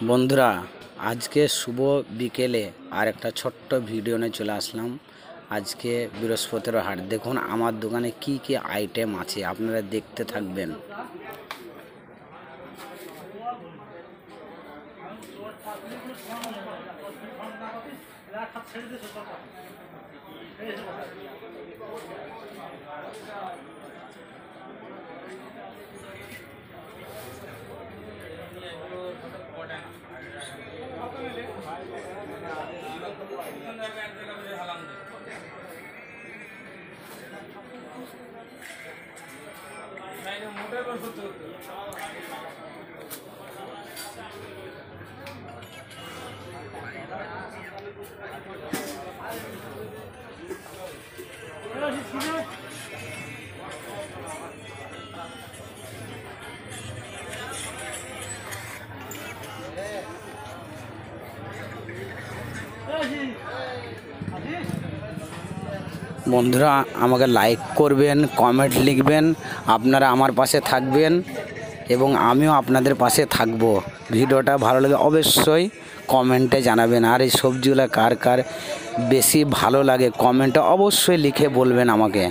বন্ধুরা, আজকে শুভ বিকেলে আর একটা ছোট্ট ভিডিও নিয়ে চলে আসলাম। আজকে বৃহস্পতির হাট। দেখুন আমার দোকানে কি কি আইটেম আছে, আপনারা দেখতে থাকবেন। বন্ধুরা, আমাকে লাইক করবেন, কমেন্ট লিখবেন, আপনারা আমার পাশে থাকবেন এবং আমিও আপনাদের পাশে থাকব। ভিডিওটা ভালো লাগে অবশ্যই কমেন্টে জানাবেন। আর এই সবজিগুলো কার কার বেশি ভালো লাগে কমেন্টে অবশ্যই লিখে বলবেন আমাকে।